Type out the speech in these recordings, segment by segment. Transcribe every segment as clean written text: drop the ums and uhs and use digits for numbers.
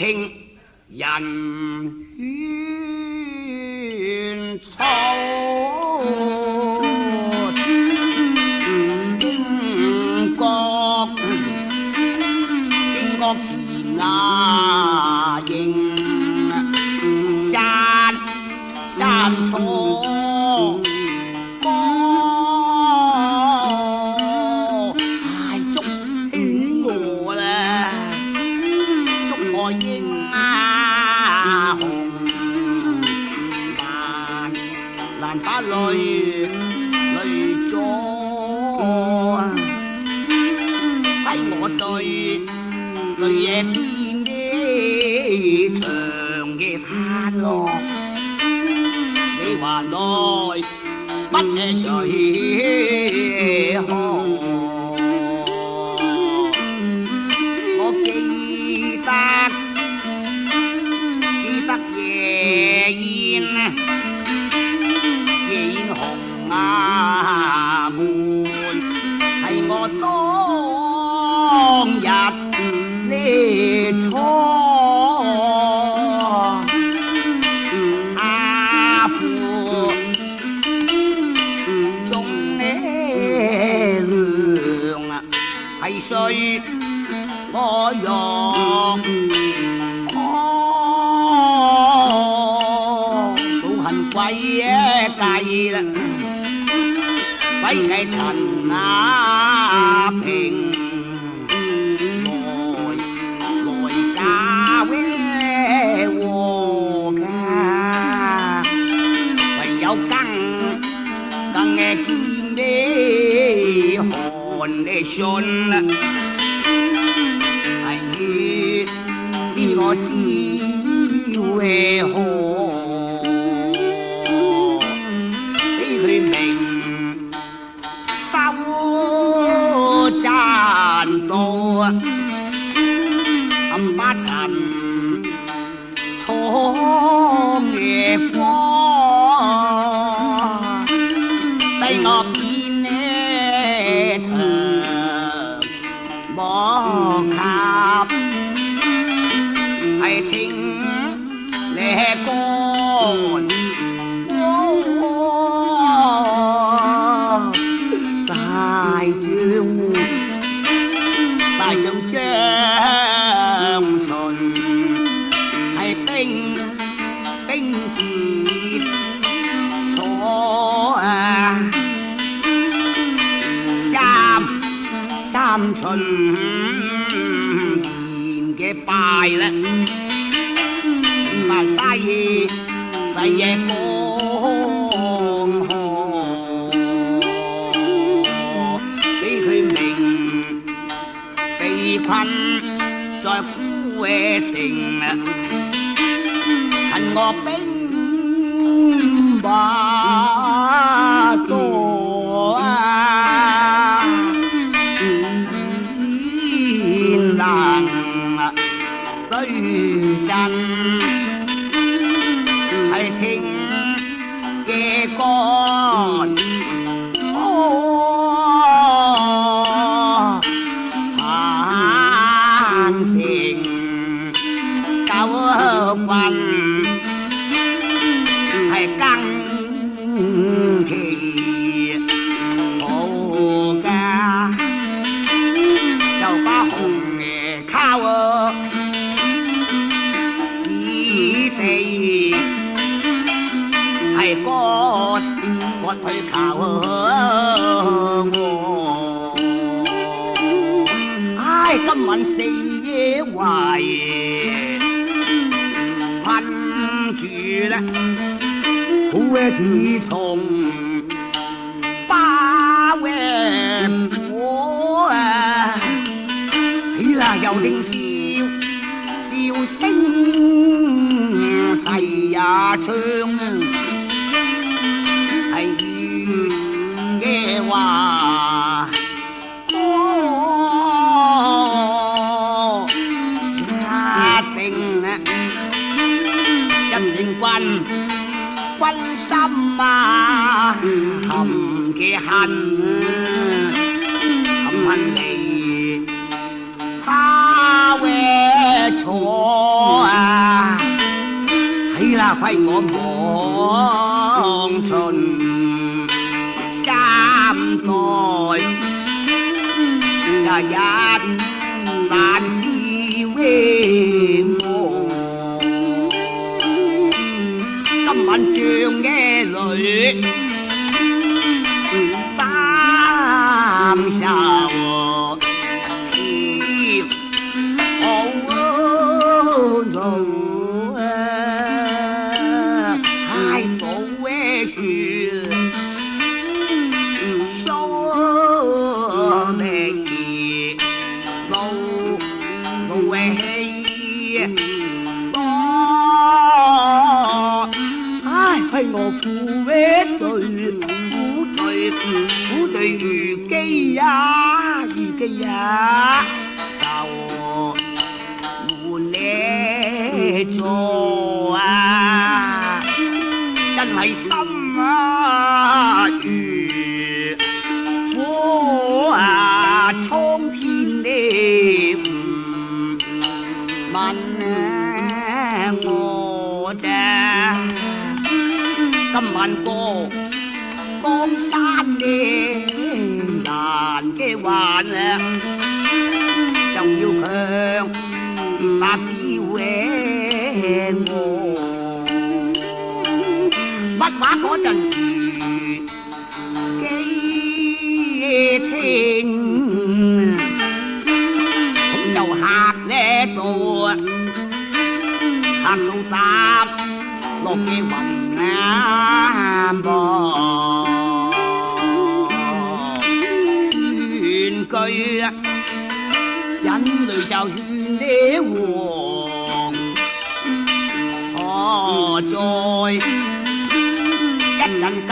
聽人怨草，經國前迎山楚歌，祝起我啦，祝我英雄難把淚咗，喺我對淚夜天的長嘅嘆落。你話來不係誰看？我記得夜宴紅顏門，係我當日呢錯。誰我用都恨鬼計啦，鬼計陳亞平來嫁為和家，唯有更見你你信啦，係呢個笑為何？俾佢明收賺到冚巴塵闖夜光，細我變莫及係情叻乾，大將張巡係兵節錯三巡嘅敗啦，細夜江河，俾佢明被困在枯嘅城啦，恨我兵馬多啊！對陣係情嘅乾，行成九棍係更期好家，就把紅嘅靠係割去求我，唉，今晚四野懷困住啦，好嘅似從巴威火啊，起啦又聽笑聲細也唱係嘅話，一定軍心啊，含嘅恨你他為錯啊！係啦，虧我望秦三代，日但是為我，今晚將嘅淚擔受。我苦為對，苦對如雞呀，如雞呀，就換你做啊！真係心啊如火啊，蒼天的問我咋？今晚過江山嘅難嘅玩啊，就要強白叫我，乜話嗰陣幾聽，咁就嚇呢度啊，嚇到搭落嘅雲。勸句忍淚就勸你王，何在一陣咁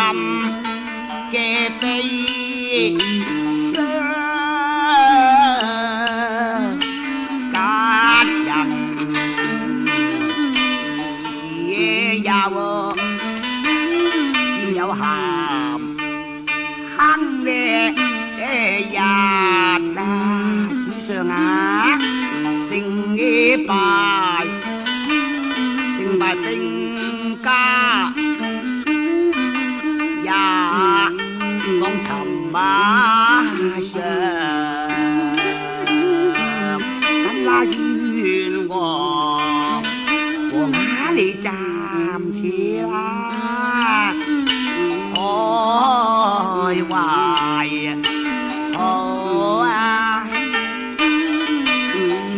嘅悲傷，隔人只有鹹坑嘅日啊，以上啊，成敗兵家也講尋馬上，咁拉冤枉和雅你暫且啦。開懷好啊，切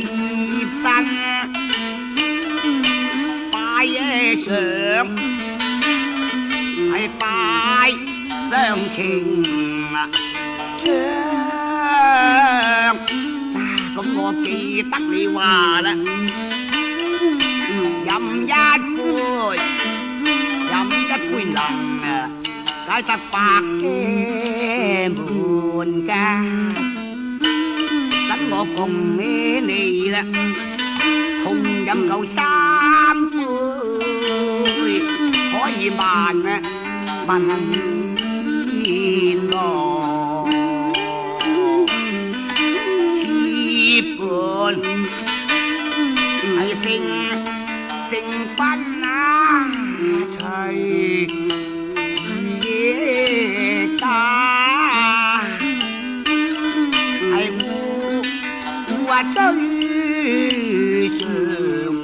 身拜上係拜上傾將，咁我記得你話啦，飲一杯能啊解得百嘅悶家，等我共起你啦，同飲夠3杯，可以萬年咯。此伴係成賓啊，齊。係烏啊追長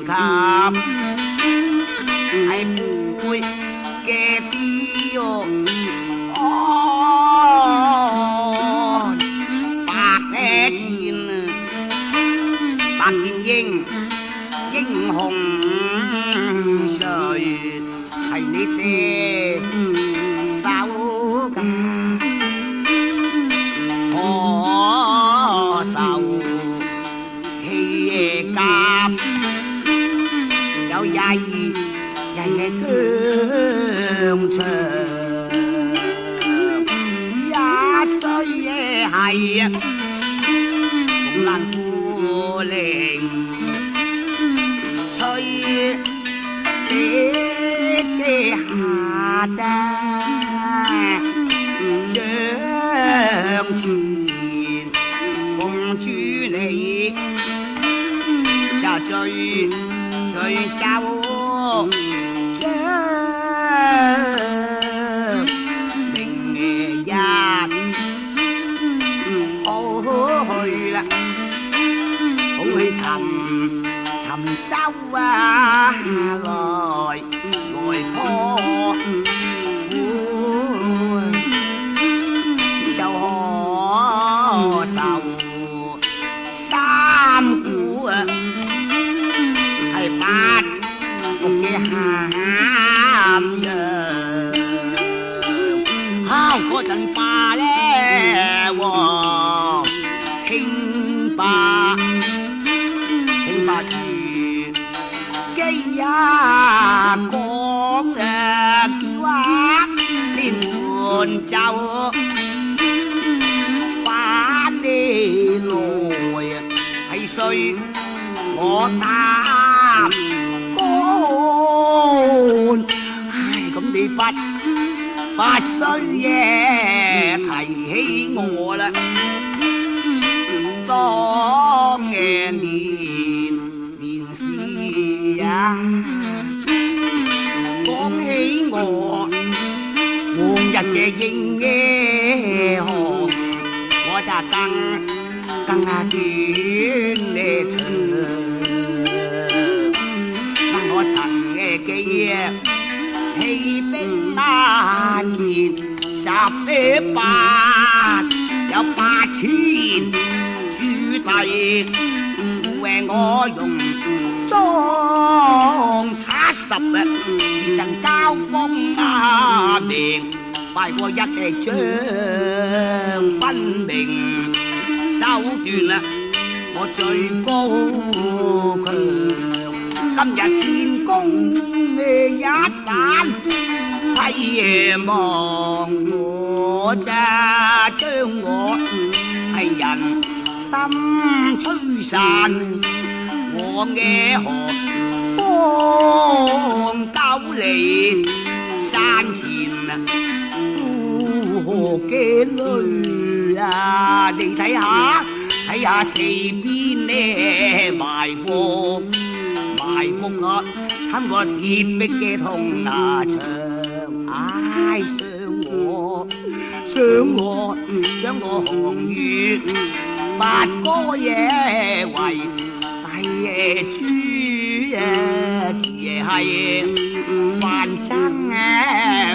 琴，係背嘅標白箭白箭英雄誰係你哋手噶？可受氣甲有曳疆場，也雖係紅蘭故靈吹嘅下咋。向前公主你就最隨就將明日好去啦，好去尋州啊，來破就可受三股啊，係八國嘅鹹陽。嗰陣罷咧喎，聽罷如基呀講叫連門就把你來啊，係衰我擔乾，唉咁你不需嘢提起我啦，當年事啊，講起我往日嘅英雄，我就更見你長，我曾嘅記憶。起兵那年18，有8000主弟為我用裝70陣交鋒啊命，快過一仗分明手段啊，我最高強。今日天公一旦輝夜望我咋，將我係人心吹散，我嘅何方救離山前嘅淚啊！你睇下四邊呢埋伏我，冚個鐵壁嘅銅牙牆，唉想我紅月八哥嘢為大豬啊，自係范增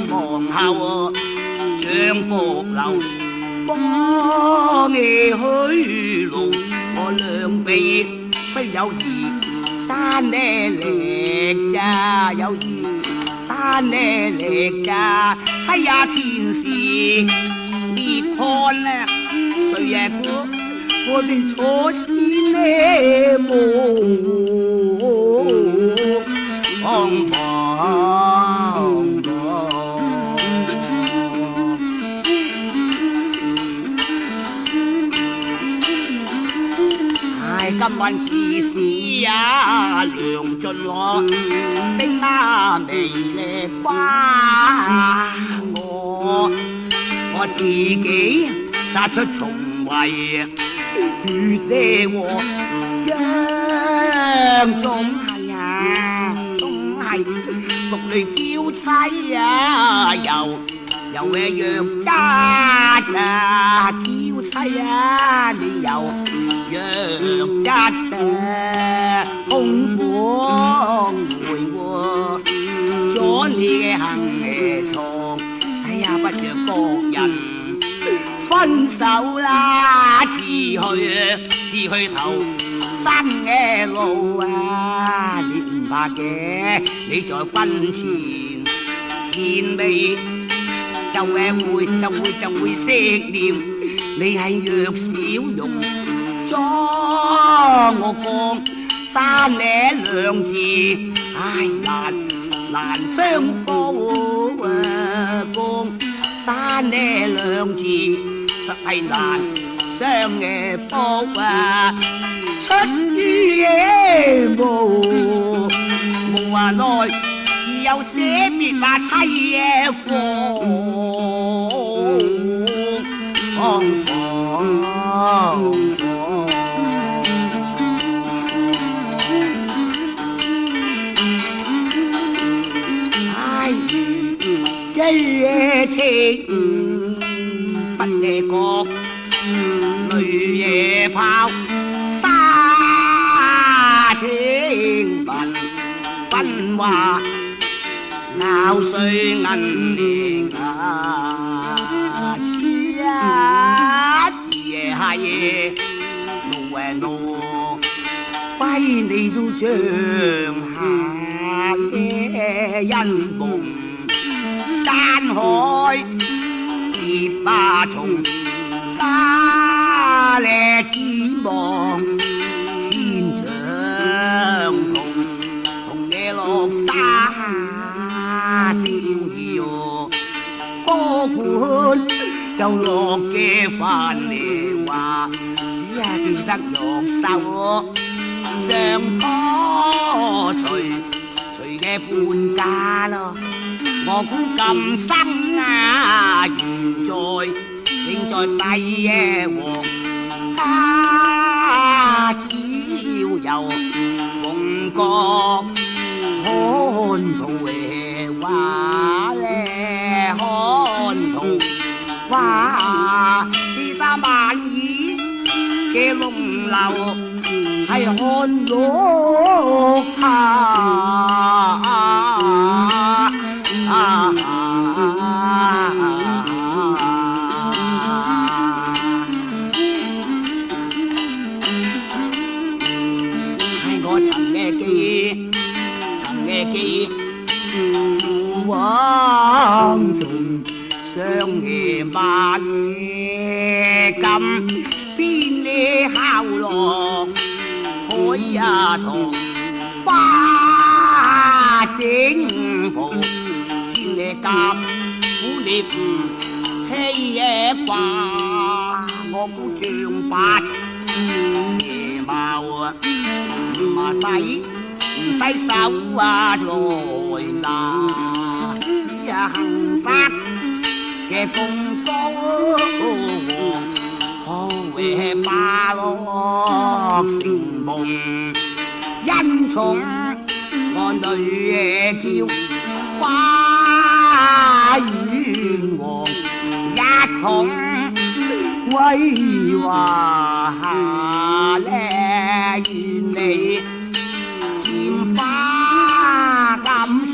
皇后將福樓幫你去路，我兩臂雖有山呢力咋，有山呢力咋，哎呀前時烈漢呢，誰也估我哋坐先呢冇方今晚自是啊，梁俊樂兵啊未力瓜，我自己殺出重圍，血遮禍央總係啊，總係獨類嬌妻啊，又弱質啊，嬌妻啊，你又弱質啊，空房回喎，咗你嘅行床，哎呀不若各人分手啦，自去頭生嘅路啊，你唔怕嘅，你在軍前見未？就會識念，你係弱小容，裝我江山呢兩字，唉難相報啊，江山呢兩字實係難相嘅報啊，出於野無話內。有寫別話妻嘅夜聽不夜角，雷夜炮沙聽聞，分話咬碎銀鈴啊！夜下夜路路，揮你都像下嘅欣夢，山海蝶花叢，家咧指望天長同你落沙逍遙，歌管就落嘅翻嚟話，只係記得玉手上拖隨嘅半價咯。我估今生啊，緣應在帝爺王家，只要有鳳閣看圖嘅話咧，看圖話幾多萬億嘅龍樓係看落係我曾嘅記父王從上夜晚咁邊呢敲落海呀塘花整蒲，千里夾苦烈稀嘢掛，我估象八蛇矛啊，唔使手啊來拿呀幸福嘅功高，好會花落成夢，因從我女叫花園王一統威華下咧，願你甜花錦上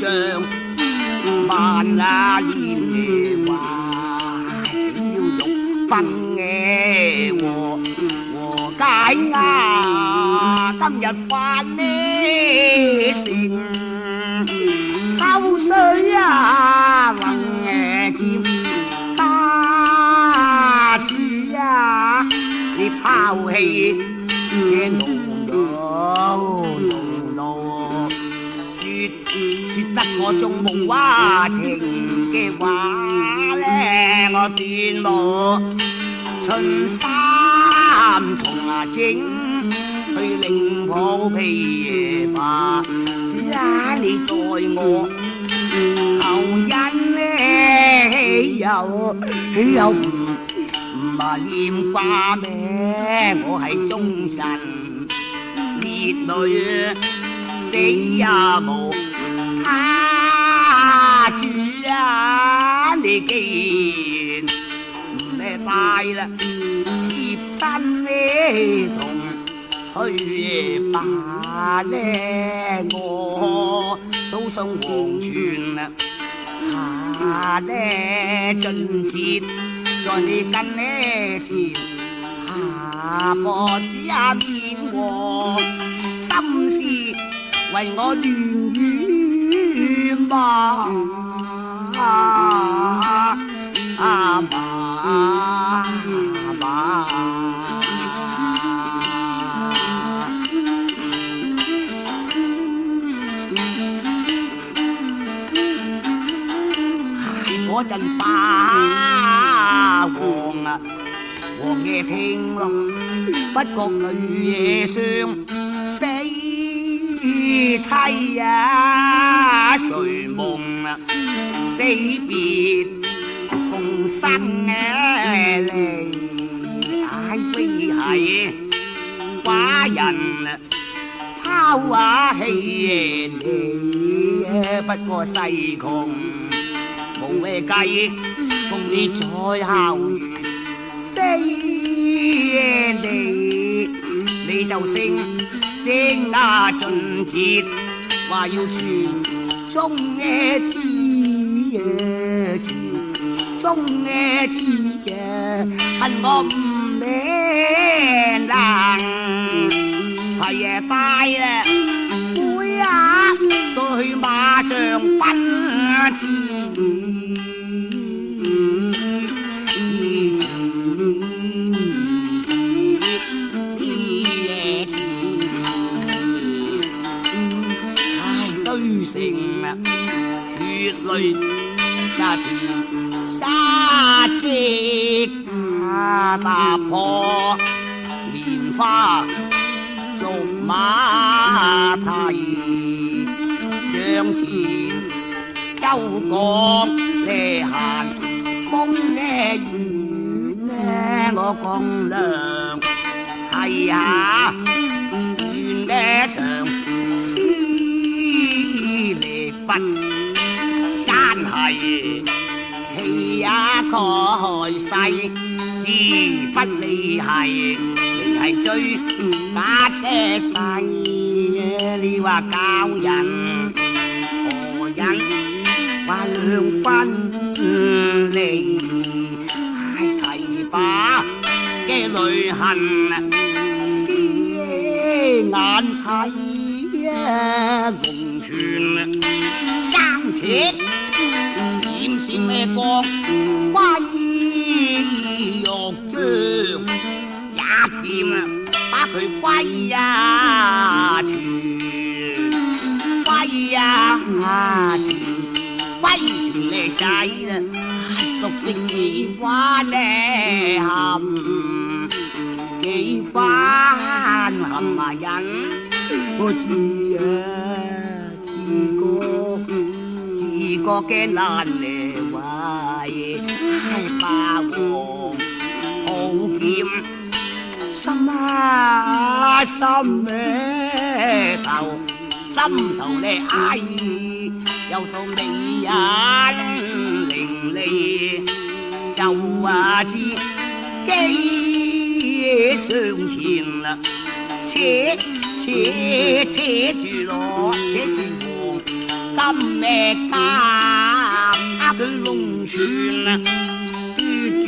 萬那年話要玉分嘅和解啊！今日翻呢城秋水啊，能叫家主啊，你拋棄嘅濃濃說得我仲夢話情嘅話咧，我斷無春衫從整去令抱被吧，呀你待我後因咧有唔係念掛咩？我係忠臣烈女死也無他主啊！你既然唔咩拜啦，貼身呢同去吧咧，我都送黃泉啦下咧盡節在你跟呢前下個主呀面和心事為我亂語嘛嗰陣霸王啊，王爺聽落不覺女夜相悲凄啊，誰夢啊死別共生離，唉非係寡人啊拋話棄你，不過世窮無嘅計，奉你在校園飛你就升啊盡節，話要傳中嘅詞嘅傳中嘅詞嘅，恨我唔明能係呀大啦，會啊都去馬上奔馳。血淚加添沙積踏破蓮花竹馬蹄，向前幽港呢閒風呢遠呢我講亮係下遠呢長山係氣也蓋世，是不你係最假嘅世，你話教人何人話兩分離，係提把嘅淚痕，絲眼睇龍泉。三尺閃閃咩光，威玉章，一劍把佢歸啊傳，歸啊傳，歸傳你使啦，獨食幾番呢含，幾番含埋人，我知啊。自覺嘅難嚟壞，係霸王好劍，心啊心咩頭，心頭咧唉，又到美人伶俐，就話知機上前啦，扯住咯，扯住我。金咩家佢龍泉啊，嘟住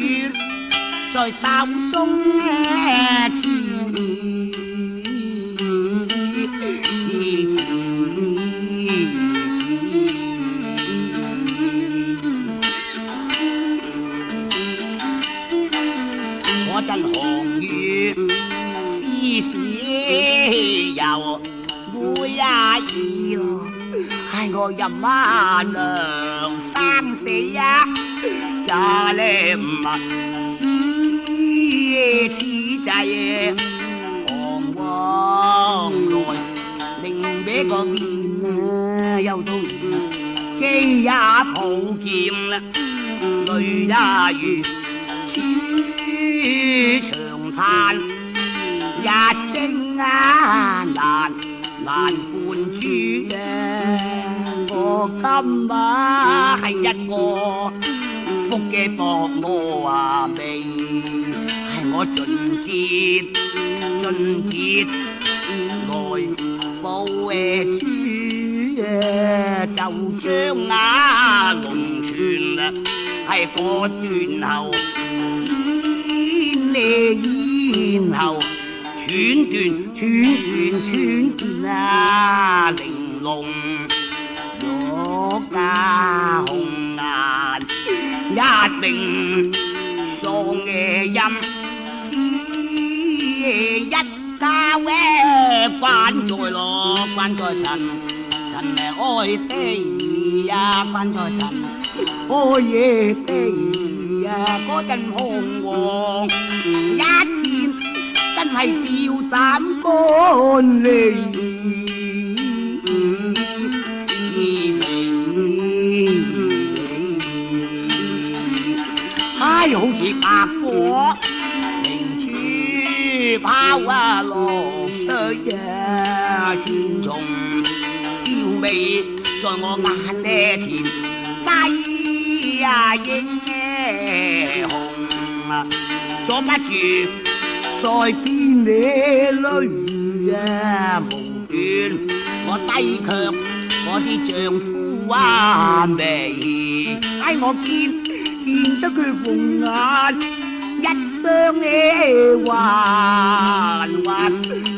在手中似嗰陣紅雨絲絲又會啊意咯。我任啊娘生死啊，咋咧唔啊此際彷徨來，另俾個面啊，又到機也抱劍啦，淚也如珠長嘆，一聲啊難伴住啊！我今晚係一個福嘅薄我啊未，係我盡節來報嘅主啊，就將那龍泉啊係個斷後，然後斷啊玲瓏。家紅顏一名喪嘅音，是一家嘅關在羅，關在塵愛地呀，關在塵愛野地呀，嗰陣紅黃一見真係吊膽乾嚟。好似白火明珠拋啊落水啊，千重嬌美在我眼呢前低呀英雄啊，阻不住腮邊你淚啊無端，我低卻我啲丈夫啊未，我見得佢鳳眼一雙呢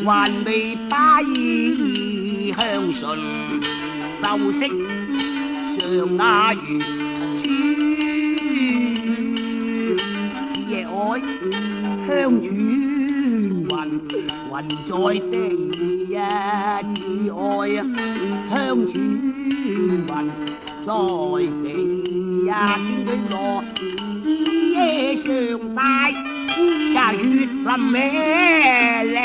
還未擺香唇，秀色上雅如珠，只夜愛香遠雲在地呀，只愛香遠雲在地呀，見佢落衣夜上帶呀血淋咩嚟？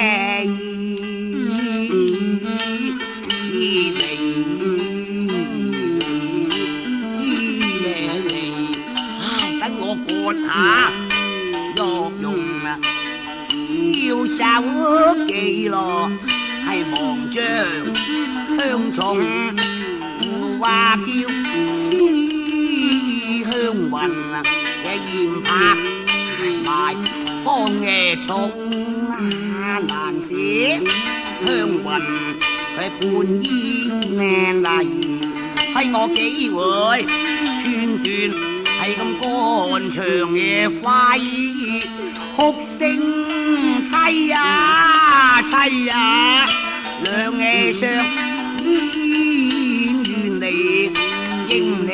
我割下肉用啊，要手記咯，係忙將香蟲話叫思香雲啊嘅鹽拍埋方嘅重啊難寫香雲佢半衣命嚟，係我幾會串斷。係咁乾長嘅快哭聲凄呀凄呀，兩夜上煙遠離，英領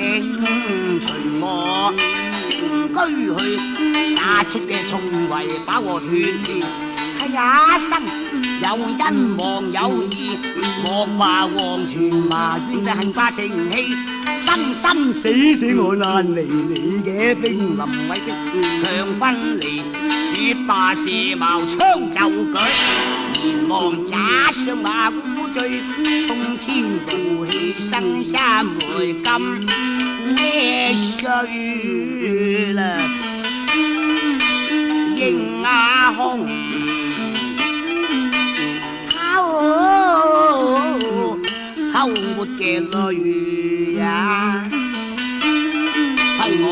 隨我正居去，殺出嘅重圍把我斷斷，凄呀生有恩望有義，莫話黃泉麻怨嘅恨化情氣。生生死死我難離你嘅冰林位的強分離，雪霸射矛槍就舉，連望假上馬烏醉，通天道氣生三回金咩歲啦，應亞空偷沒嘅淚呀，係我